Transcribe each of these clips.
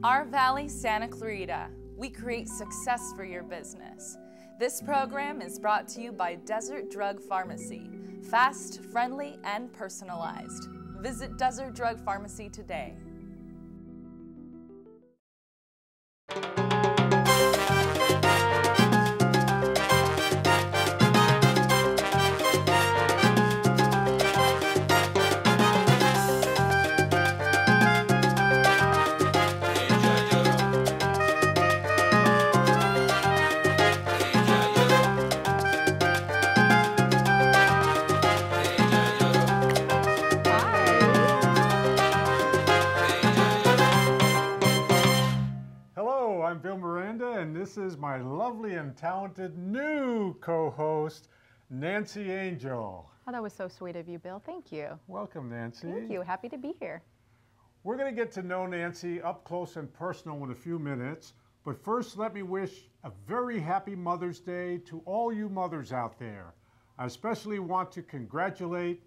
Our Valley Santa Clarita. We create success for your business. This program is brought to you by Desert Drug Pharmacy. Fast, friendly, and personalized. Visit Desert Drug Pharmacy today. I'm Bill Miranda, and this is my lovely and talented new co-host, Nancy Angel. Oh, that was so sweet of you, Bill. Thank you. Welcome, Nancy. Thank you. Happy to be here. We're going to get to know Nancy up close and personal in a few minutes, but first let me wish a very happy Mother's Day to all you mothers out there. I especially want to congratulate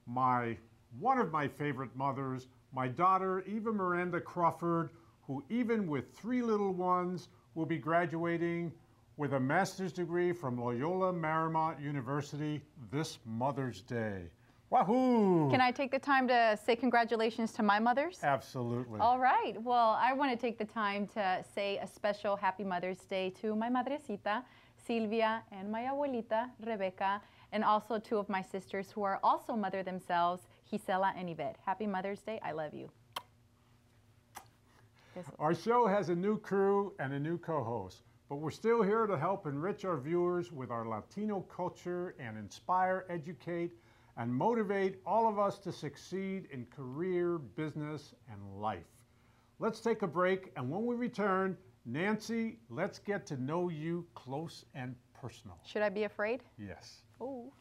one of my favorite mothers, my daughter, Eva Miranda Crawford, who even with 3 little ones will be graduating with a master's degree from Loyola Marymount University this Mother's Day. Wahoo! Can I take the time to say congratulations to my mothers? Absolutely. All right. Well, I want to take the time to say a special Happy Mother's Day to my madrecita, Silvia, and my abuelita, Rebecca, and also 2 of my sisters who are also mother themselves, Gisela and Yvette. Happy Mother's Day. I love you. Our show has a new crew and a new co-host, but we're still here to help enrich our viewers with our Latino culture and inspire, educate, and motivate all of us to succeed in career, business, and life. Let's take a break, and when we return, Nancy, let's get to know you close and personal. Should I be afraid? Yes. Oh.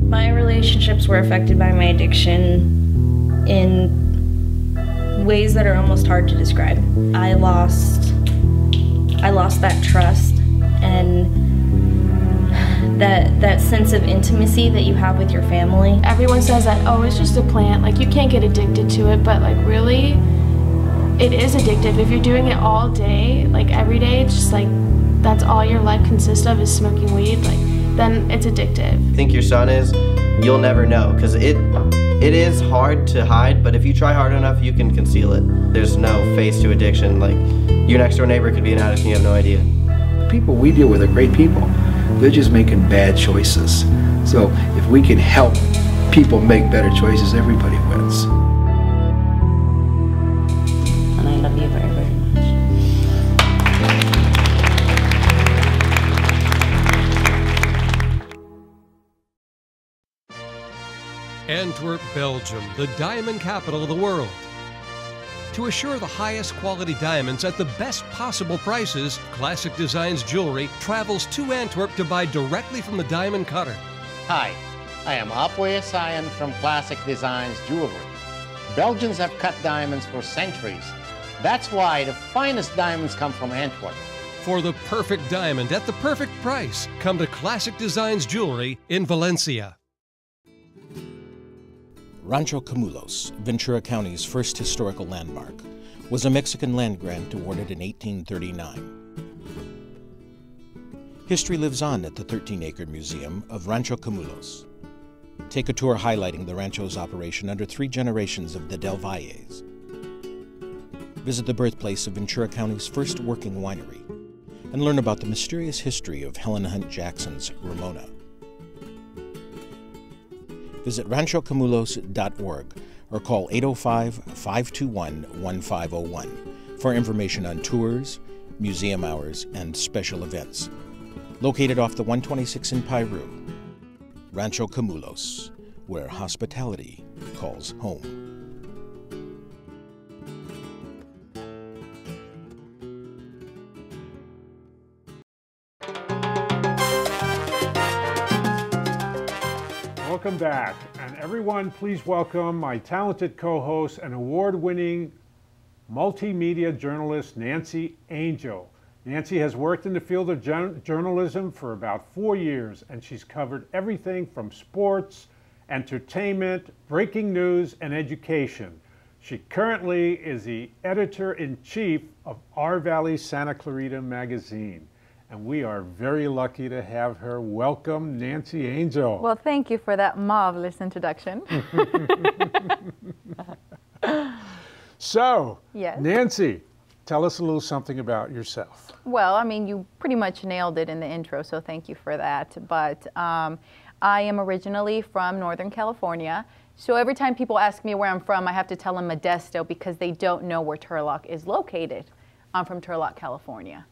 My relationships were affected by my addiction in ways that are almost hard to describe. I lost that trust and that sense of intimacy that you have with your family. Everyone says that, oh, it's just a plant, like you can't get addicted to it, but like really, it is addictive. If you're doing it all day, like every day, it's just like, that's all your life consists of is smoking weed, like, then it's addictive. Think your son is, you'll never know, because it is hard to hide, but if you try hard enough, you can conceal it. There's no face to addiction. Like, your next door neighbor could be an addict and you have no idea. People we deal with are great people. They're just making bad choices. So if we can help people make better choices, everybody wins. And I love you very, very much. Antwerp, Belgium, the diamond capital of the world. To assure the highest quality diamonds at the best possible prices, Classic Designs Jewelry travels to Antwerp to buy directly from the diamond cutter. Hi, I am Apoy Sayan from Classic Designs Jewelry. Belgians have cut diamonds for centuries. That's why the finest diamonds come from Antwerp. For the perfect diamond at the perfect price, come to Classic Designs Jewelry in Valencia. Rancho Camulos, Ventura County's first historical landmark, was a Mexican land grant awarded in 1839. History lives on at the 13-acre museum of Rancho Camulos. Take a tour highlighting the rancho's operation under 3 generations of the Del Valles. Visit the birthplace of Ventura County's first working winery and learn about the mysterious history of Helen Hunt Jackson's Ramona. Visit ranchocamulos.org or call 805-521-1501 for information on tours, museum hours, and special events. Located off the 126 in Piru, Rancho Camulos, where hospitality calls home. Welcome back, and Everyone, please welcome my talented co-host and award-winning multimedia journalist, Nancy Angel. Nancy has worked in the field of journalism for about 4 years, and she's covered everything from sports, entertainment, breaking news, and education. She currently is the editor-in-chief of Our Valley Santa Clarita magazine. And we are very lucky to have her. Welcome, Nancy Angel. Well, thank you for that marvelous introduction. So, yes. Nancy, tell us a little something about yourself. Well, I mean, you pretty much nailed it in the intro, so thank you for that. But I am originally from Northern California. So every time people ask me where I'm from, I have to tell them Modesto because they don't know where Turlock is located. I'm from Turlock, California.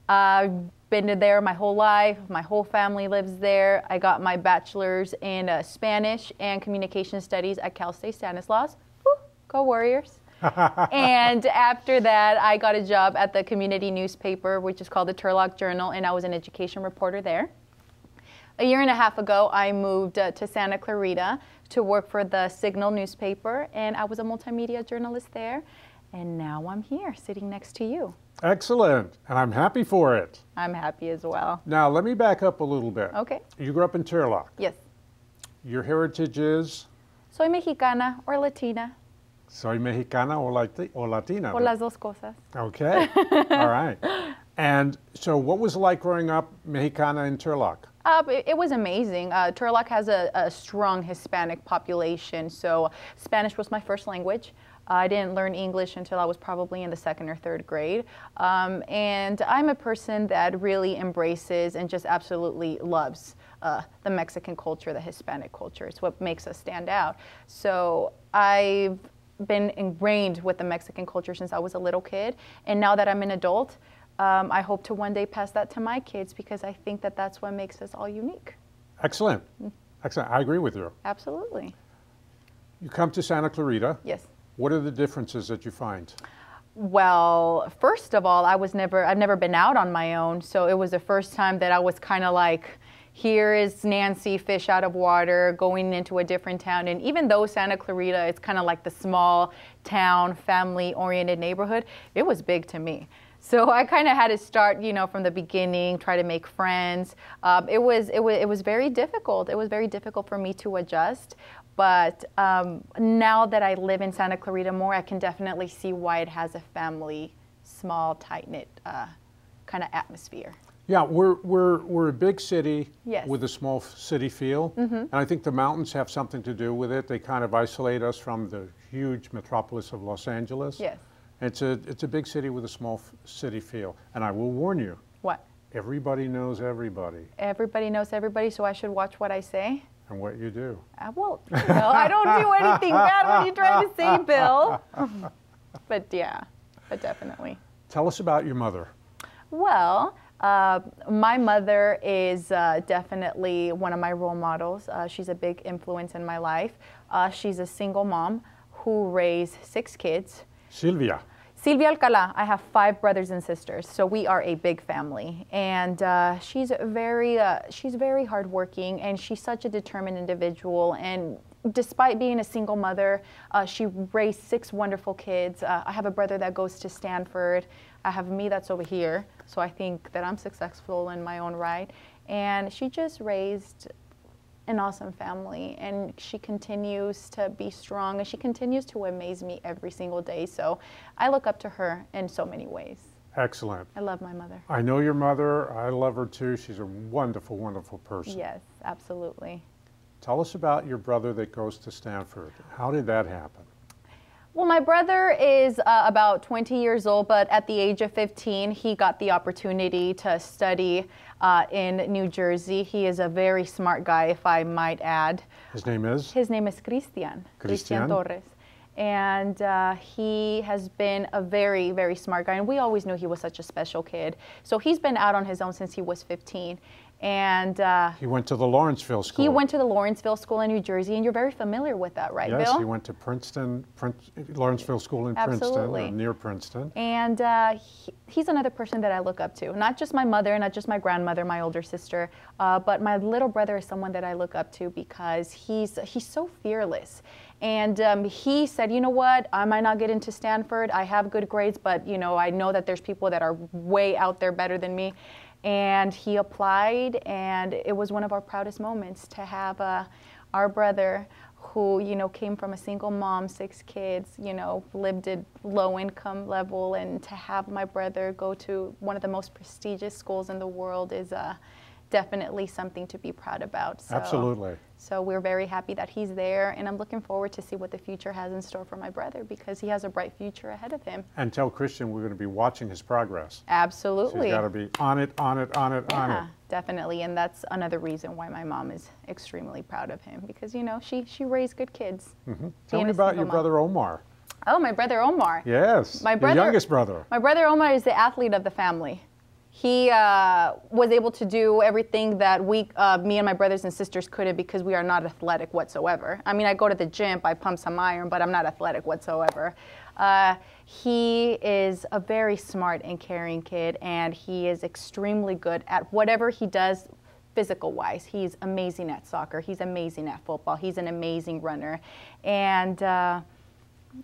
I've been there my whole life. My whole family lives there. I got my bachelor's in Spanish and Communication Studies at Cal State Stanislaus. Woo, go Warriors. And after that, I got a job at the community newspaper, which is called the Turlock Journal, and I was an education reporter there. A year and a half ago, I moved to Santa Clarita to work for the Signal newspaper, and I was a multimedia journalist there. And now I'm here, sitting next to you. Excellent, and I'm happy for it. I'm happy as well. Now, let me back up a little bit. Okay. You grew up in Turlock. Yes. Your heritage is? Soy mexicana or Latina. Soy mexicana o Latina? O las dos cosas. Okay, all right. And so what was it like growing up Mexicana in Turlock? It was amazing. Turlock has a strong Hispanic population, so Spanish was my first language. I didn't learn English until I was probably in the 2nd or 3rd grade. And I'm a person that really embraces and just absolutely loves the Mexican culture, the Hispanic culture. It's what makes us stand out. So I've been ingrained with the Mexican culture since I was a little kid. And now that I'm an adult, I hope to one day pass that to my kids because I think that that's what makes us all unique. Excellent. Excellent. I agree with you. Absolutely. You come to Santa Clarita. Yes. What are the differences that you find? Well, first of all, I've never been out on my own, so it was the first time that I was kind of like, here is Nancy, fish out of water, going into a different town. And even though Santa Clarita, it's kind of like the small town, family-oriented neighborhood, it was big to me. So I kind of had to start, you know, from the beginning, try to make friends. It was very difficult. It was very difficult for me to adjust. But now that I live in Santa Clarita more, I can definitely see why it has a family, small, tight-knit kind of atmosphere. Yeah, we're a big city with a small city feel, and I think the mountains have something to do with it. They kind of isolate us from the huge metropolis of Los Angeles. Yes. It's a big city with a small city feel, and I will warn you. What? Everybody knows everybody. Everybody knows everybody, so I should watch what I say? And what you do. Well, you know, I don't do anything bad. What are you trying to say, Bill? But yeah, but definitely. Tell us about your mother. Well, my mother is definitely one of my role models. She's a big influence in my life. She's a single mom who raised 6 kids. Silvia. Silvia Alcala. I have 5 brothers and sisters, so we are a big family. And she's very hardworking, and she's such a determined individual. And despite being a single mother, she raised 6 wonderful kids. I have a brother that goes to Stanford. I have me that's over here, so I think that I'm successful in my own right. And she just raised an awesome family, and she continues to be strong, and she continues to amaze me every single day. So I look up to her in so many ways. Excellent. I love my mother. I know your mother. I love her too. She's a wonderful, wonderful person. Yes, absolutely. Tell us about your brother that goes to Stanford. How did that happen? Well, my brother is about 20 years old, but at the age of 15, he got the opportunity to study in New Jersey. He is a very smart guy, if I might add. His name is? His name is Cristian Torres. And he has been a very, very smart guy. And we always knew he was such a special kid. So he's been out on his own since he was 15. And he went to the Lawrenceville School. he went to the Lawrenceville School in New Jersey, and you're very familiar with that, right, yes, Bill? he went to Princeton, Lawrenceville School in Absolutely. Princeton, or near Princeton. And he's another person that I look up to. Not just my mother, not just my grandmother, my older sister, but my little brother is someone that I look up to because he's so fearless. And he said, you know what, I might not get into Stanford. I have good grades, but you know, I know that there's people that are way out there better than me. And he applied, and it was one of our proudest moments to have our brother, who, you know, came from a single mom, 6 kids, you know, lived at low income level, and to have my brother go to one of the most prestigious schools in the world is definitely something to be proud about. So, absolutely. So we're very happy that he's there, and I'm looking forward to see what the future has in store for my brother, because he has a bright future ahead of him. And tell Christian we're going to be watching his progress. Absolutely. So he's got to be on it, on it, on it, on it. Yeah, definitely, and that's another reason why my mom is extremely proud of him, because, you know, she raised good kids. Tell me about your brother Omar. Oh, my brother Omar. Yes, My brother, your youngest brother. My brother Omar is the athlete of the family. He was able to do everything that me and my brothers and sisters couldn't, because we are not athletic whatsoever. I mean, I go to the gym, I pump some iron, but I'm not athletic whatsoever. He is a very smart and caring kid, and he is extremely good at whatever he does physical-wise. He's amazing at soccer. He's amazing at football. He's an amazing runner. And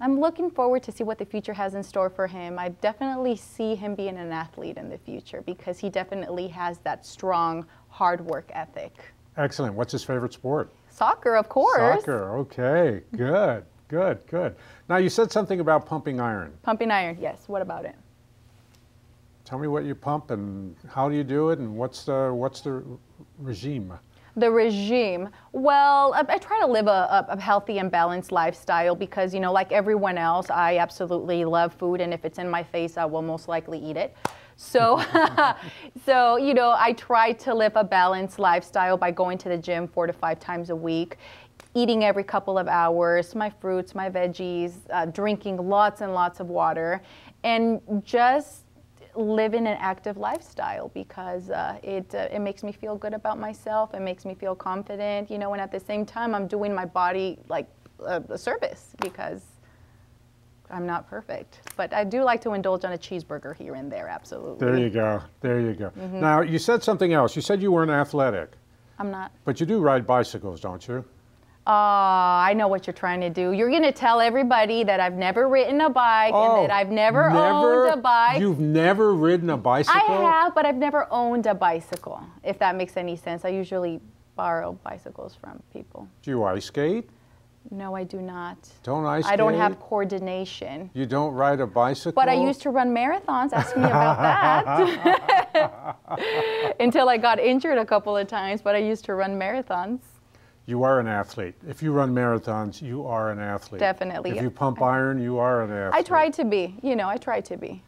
I'm looking forward to see what the future has in store for him. I definitely see him being an athlete in the future, because he definitely has that strong, hard work ethic. Excellent. What's his favorite sport? Soccer, of course. Soccer, okay. Good, good, good. Now, you said something about pumping iron. Pumping iron, yes. What about it? Tell me what you pump and how do you do it, and what's the regime? The regime. Well, I try to live a healthy and balanced lifestyle, because, you know, like everyone else, I absolutely love food, and if it's in my face, I will most likely eat it. So, so, you know, I try to live a balanced lifestyle by going to the gym 4 to 5 times a week, eating every couple of hours, my fruits, my veggies, drinking lots and lots of water, and just living an active lifestyle, because it makes me feel good about myself. It makes me feel confident, you know, and at the same time, I'm doing my body like a service, because I'm not perfect. But I do like to indulge on a cheeseburger here and there, absolutely. There you go. There you go. Now, you said something else. You said you weren't athletic. I'm not. But you do ride bicycles, don't you? I know what you're trying to do. You're going to tell everybody that I've never ridden a bike and that I've never owned a bike. You've never ridden a bicycle? I have, but I've never owned a bicycle, if that makes any sense. I usually borrow bicycles from people. Do you ice skate? No, I do not. Don't ice skate? I don't have coordination. You don't ride a bicycle? But I used to run marathons. Ask me about that. Until I got injured a couple of times, but I used to run marathons. You are an athlete. If you run marathons, you are an athlete. Definitely. If you pump iron, you are an athlete. I try to be. You know, I try to be.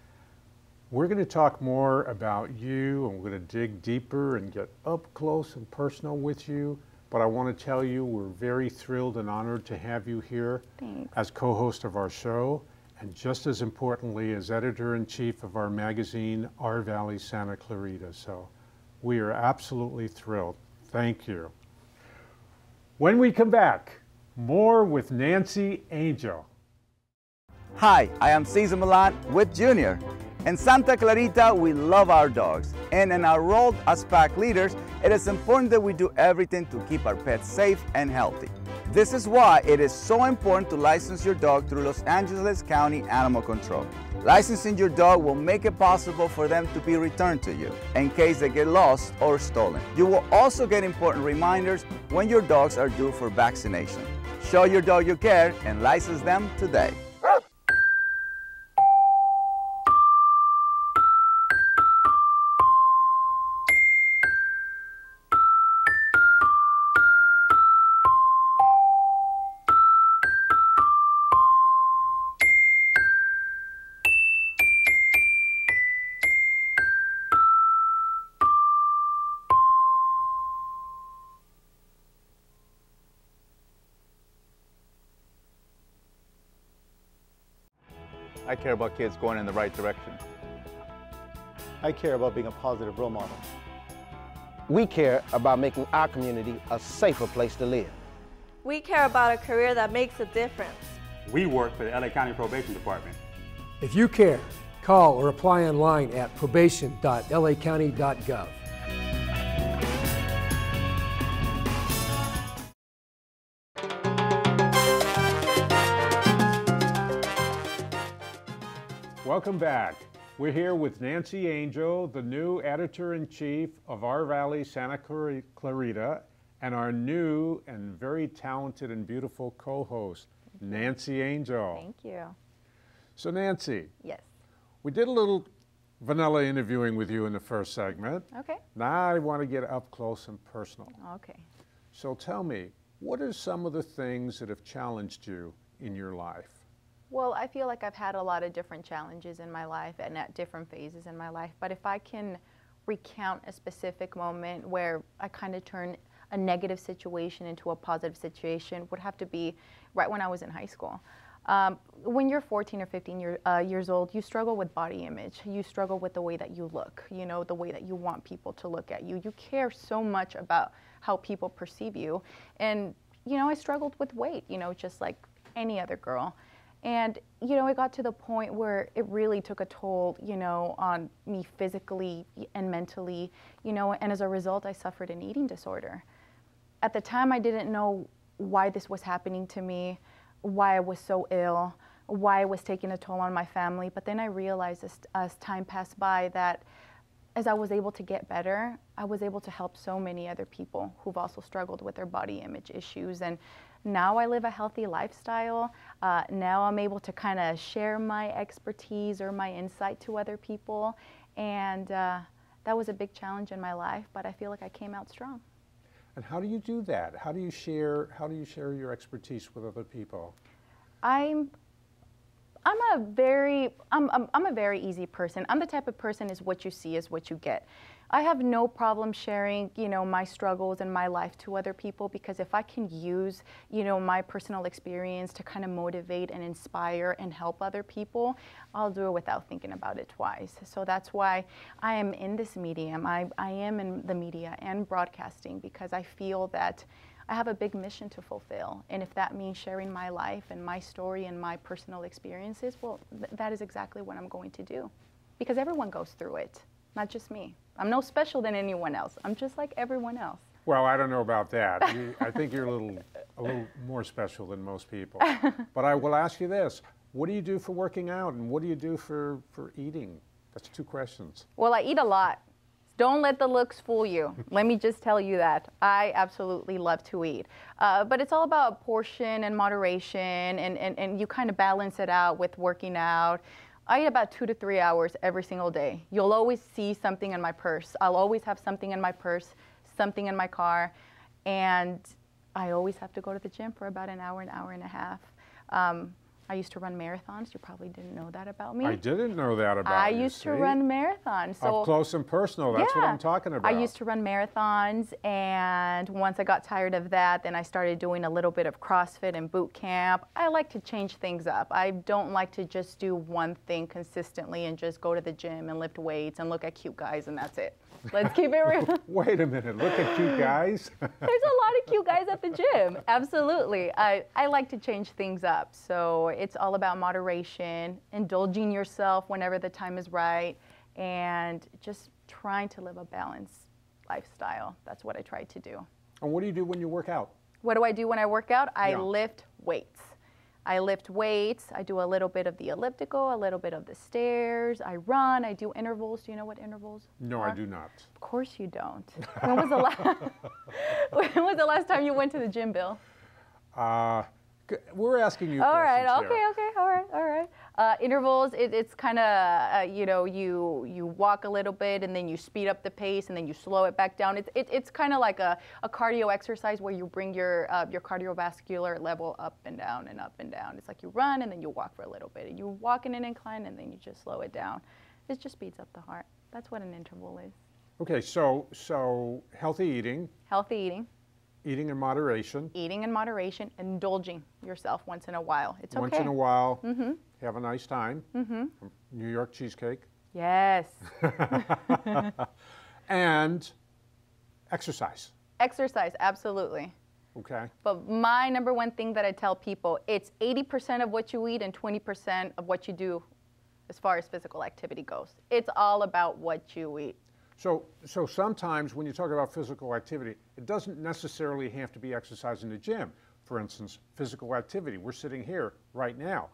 We're going to talk more about you, and we're going to dig deeper and get up close and personal with you. But I want to tell you, we're very thrilled and honored to have you here as co-host of our show, and just as importantly, as editor-in-chief of our magazine, Our Valley Santa Clarita. So we are absolutely thrilled. Thank you. When we come back, more with Nancy Angel. Hi, I am Cesar Milan with Junior. In Santa Clarita, we love our dogs. And in our role as pack leaders, it is important that we do everything to keep our pets safe and healthy. This is why it is so important to license your dog through Los Angeles County Animal Control. Licensing your dog will make it possible for them to be returned to you in case they get lost or stolen. You will also get important reminders when your dogs are due for vaccination. Show your dog you care and license them today. I care about kids going in the right direction. I care about being a positive role model. We care about making our community a safer place to live. We care about a career that makes a difference. We work for the LA County Probation Department. If you care, call or apply online at probation.lacounty.gov. Welcome back. We're here with Nancy Angel, the new editor-in-chief of Our Valley Santa Clarita, and our new and very talented and beautiful co-host, Nancy Angel. Thank you. So Nancy. Yes. We did a little vanilla interviewing with you in the first segment. Okay. Now I want to get up close and personal. Okay. So tell me, what are some of the things that have challenged you in your life? Well, I feel like I've had a lot of different challenges in my life and at different phases in my life. But if I can recount a specific moment where I kind of turned a negative situation into a positive situation, would have to be right when I was in high school. When you're 14 or 15 years old, you struggle with body image. You struggle with the way that you look, you know, the way that you want people to look at you. You care so much about how people perceive you. And, you know, I struggled with weight, you know, just like any other girl. And, you know, it got to the point where it really took a toll, you know, on me physically and mentally, you know, and as a result, I suffered an eating disorder. At the time, I didn't know why this was happening to me, why I was so ill, why it was taking a toll on my family. But then I realized as time passed by that as I was able to get better, I was able to help so many other people who've also struggled with their body image issues. And now I live a healthy lifestyle. Now I'm able to kind of share my expertise or my insight to other people. And that was a big challenge in my life, but I feel like I came out strong. And how do you do that? How do you share your expertise with other people? I'm a very easy person. I'm the type of person is what you see is what you get. I have no problem sharing, you know, my struggles and my life to other people, because if I can use, you know, my personal experience to kind of motivate and inspire and help other people, I'll do it without thinking about it twice. So that's why I am in this medium. I am in the media and broadcasting, because I feel that I have a big mission to fulfill. And if that means sharing my life and my story and my personal experiences, well, that is exactly what I'm going to do. Because everyone goes through it, not just me. I'm no special than anyone else. I'm just like everyone else. Well, I don't know about that. I think you're a little more special than most people. But I will ask you this. What do you do for working out, and what do you do for eating? That's two questions. Well, I eat a lot. Don't let the looks fool you. Let me just tell you that. I absolutely love to eat. But it's all about portion and moderation, and you kind of balance it out with working out. I eat about 2 to 3 hours every single day. You'll always see something in my purse. I'll always have something in my purse, something in my car, and I always have to go to the gym for about an hour and a half. I used to run marathons. You probably didn't know that about me. I didn't know that about you. I used to run marathons. So up close and personal, that's what I'm talking about. I used to run marathons, and once I got tired of that, then I started doing a little bit of CrossFit and boot camp. I like to change things up. I don't like to just do one thing consistently and just go to the gym and lift weights and look at cute guys and that's it. Let's keep it real. Wait a minute, look at cute guys? There's a lot of cute guys at the gym, absolutely. I like to change things up, so it's all about moderation, indulging yourself whenever the time is right, and just trying to live a balanced lifestyle. That's what I try to do. And what do you do when you work out? What do I do when I work out? I lift weights. I lift weights, I do a little bit of the elliptical, a little bit of the stairs, I run, I do intervals. Do you know what intervals No, are? I do not. Of course you don't. When was the last time you went to the gym, Bill? We're asking you all right, questions here. okay, all right. Intervals, it's kind of, you know, you walk a little bit and then you speed up the pace and then you slow it back down. It's kind of like a cardio exercise where you bring your cardiovascular level up and down and up and down. It's like you run and then you walk for a little bit. And you walk in an incline and then you just slow it down. It just speeds up the heart. That's what an interval is. Okay, so healthy eating. Healthy eating. Eating in moderation. Eating in moderation, indulging yourself once in a while. It's okay. Once in a while, mm-hmm. Have a nice time. Mm-hmm. New York cheesecake. Yes. And Exercise. Exercise, absolutely. Okay. But my number one thing that I tell people, it's 80% of what you eat and 20% of what you do as far as physical activity goes. It's all about what you eat. So sometimes when you talk about physical activity, it doesn't necessarily have to be exercise in the gym. For instance, physical activity. We're sitting here right now.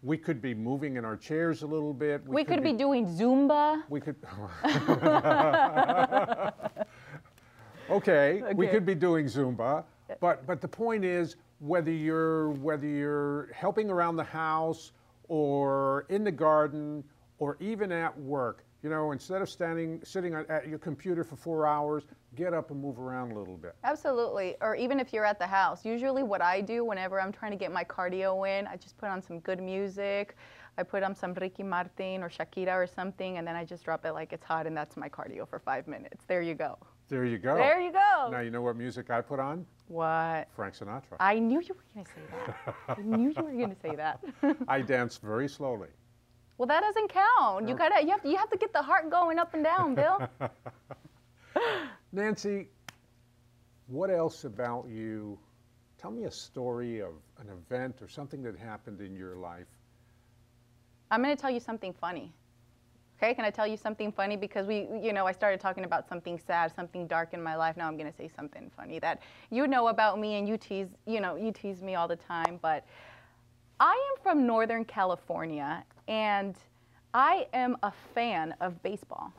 We could be moving in our chairs a little bit. We could be doing Zumba. We could. Okay, we could be doing Zumba, but the point is whether you're helping around the house or in the garden or even at work, you know, instead of sitting at your computer for 4 hours, get up and move around a little bit. Absolutely, or even if you're at the house. Usually what I do whenever I'm trying to get my cardio in, I just put on some good music. I put on some Ricky Martin or Shakira or something, and then I just drop it like it's hot, and that's my cardio for 5 minutes. There you go. There you go. There you go. Now you know what music I put on? What? Frank Sinatra. I knew you were going to say that. I knew you were going to say that. I dance very slowly. Well, that doesn't count. You have to get the heart going up and down, Bill. Nancy, what else about you? Tell me a story of an event or something that happened in your life. I'm going to tell you something funny. Okay, can I tell you something funny? Because I started talking about something sad, something dark in my life. Now I'm going to say something funny that you know about me, and you tease me all the time. But I am from Northern California, and I am a fan of baseball.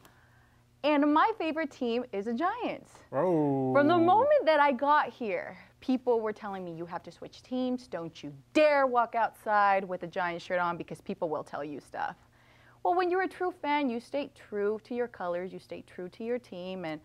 And my favorite team is the Giants. Oh. From the moment that I got here, people were telling me, you have to switch teams. Don't you dare walk outside with a Giants shirt on because people will tell you stuff. Well, when you're a true fan, you stay true to your colors, you stay true to your team. And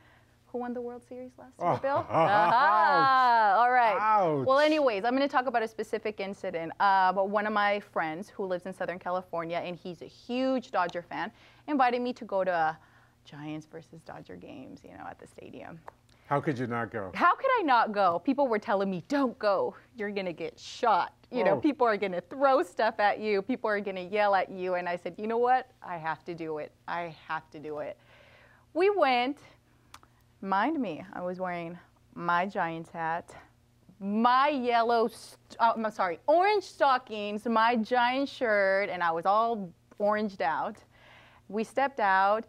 who won the World Series last year, Bill? All right. Ouch. Well, anyways, I'm going to talk about a specific incident. But one of my friends who lives in Southern California, and he's a huge Dodger fan, invited me to go to Giants versus Dodger games, at the stadium. How could you not go? How could I not go? People were telling me, don't go. You're going to get shot. People are going to throw stuff at you. People are going to yell at you. And I said, you know what? I have to do it. I have to do it. We went. Mind me, I was wearing my Giants hat, my orange stockings, my Giants shirt, and I was all oranged out. We stepped out.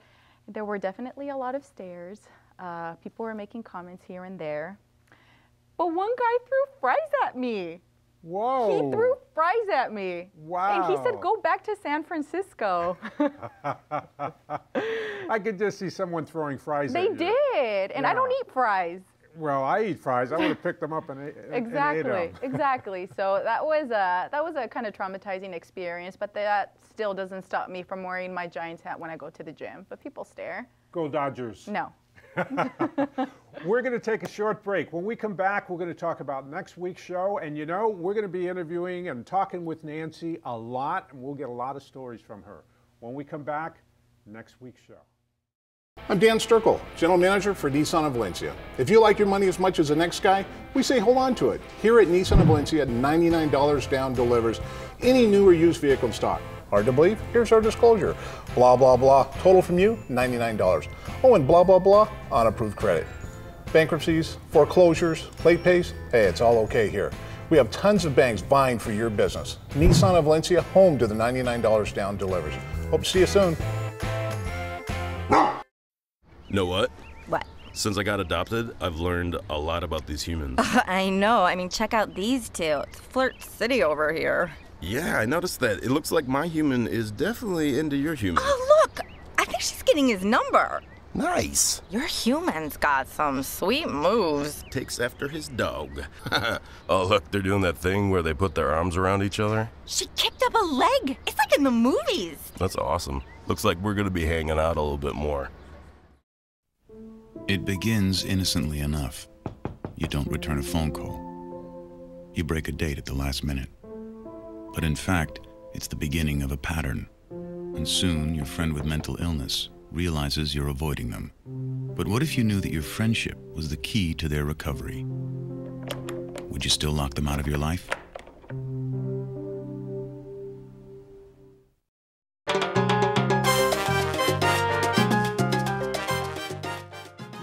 There were definitely a lot of stares. People were making comments here and there. But one guy threw fries at me. Whoa. He threw fries at me. Wow. And he said, go back to San Francisco. I could just see someone throwing fries at you. They did. And I don't eat fries. Well, I eat fries. I would have picked them up and ate them. Exactly. So that was a kind of traumatizing experience, but that still doesn't stop me from wearing my Giants hat when I go to the gym. But people stare. Go Dodgers. No. We're going to take a short break. When we come back, we're going to talk about next week's show. And we're going to be interviewing and talking with Nancy a lot, and we'll get a lot of stories from her. When we come back, next week's show. I'm Dan Sturkle, General Manager for Nissan of Valencia. If you like your money as much as the next guy, we say hold on to it. Here at Nissan of Valencia, $99 down delivers any new or used vehicle in stock. Hard to believe? Here's our disclosure. Blah, blah, blah. Total from you, $99. Oh, and blah, blah, blah on approved credit. Bankruptcies, foreclosures, late pays, hey, it's all okay here. We have tons of banks vying for your business. Nissan of Valencia, home to the $99 down delivers. Hope to see you soon. Know what? What? Since I got adopted, I've learned a lot about these humans. I know. I mean, check out these two. It's Flirt City over here. Yeah, I noticed that. It looks like my human is definitely into your human. Oh, look! I think she's getting his number. Nice. Your human's got some sweet moves. Takes after his dog. Oh, look, they're doing that thing where they put their arms around each other. She kicked up a leg. It's like in the movies. That's awesome. Looks like we're going to be hanging out a little bit more. It begins innocently enough. You don't return a phone call. You break a date at the last minute. But in fact, it's the beginning of a pattern. And soon, your friend with mental illness realizes you're avoiding them. But what if you knew that your friendship was the key to their recovery? Would you still lock them out of your life?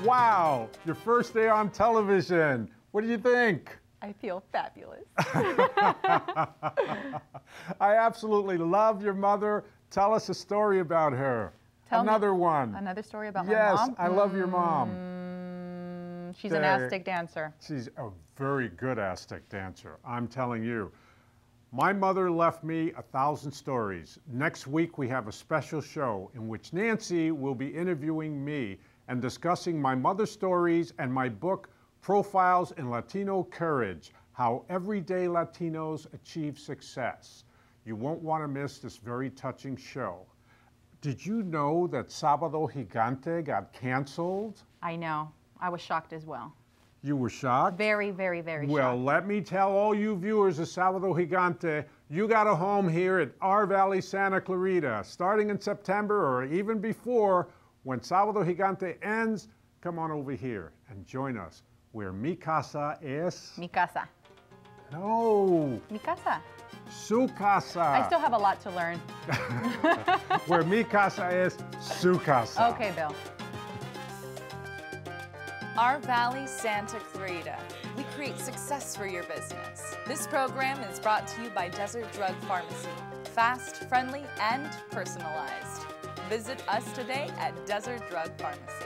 Wow, Wow, your first day on television. What do you think? I feel fabulous. I absolutely love your mother. Tell us a story about her. Another one. Another story about my Yes, mom? I love your mom. She's an Aztec dancer. She's a very good Aztec dancer, I'm telling you. My mother left me 1,000 stories. Next week we have a special show in which Nancy will be interviewing me and discussing my mother's stories and my book, Profiles in Latino Courage, How Everyday Latinos Achieve Success. You won't want to miss this very touching show. Did you know that Sábado Gigante got canceled? I know. I was shocked as well. You were shocked? Very, very, very Well, shocked. let me tell all you viewers of Sábado Gigante, you got a home here at our Valley, Santa Clarita. Starting in September or even before, when Sábado Gigante ends, come on over here and join us where Mi Casa es... Mi casa. No. Mi casa. Su casa. I still have a lot to learn. Where Mi Casa es Su casa. Okay, Bill. Our Valley, Santa Clarita. We create success for your business. This program is brought to you by Desert Drug Pharmacy. Fast, friendly, and personalized. Visit us today at Desert Drug Pharmacy.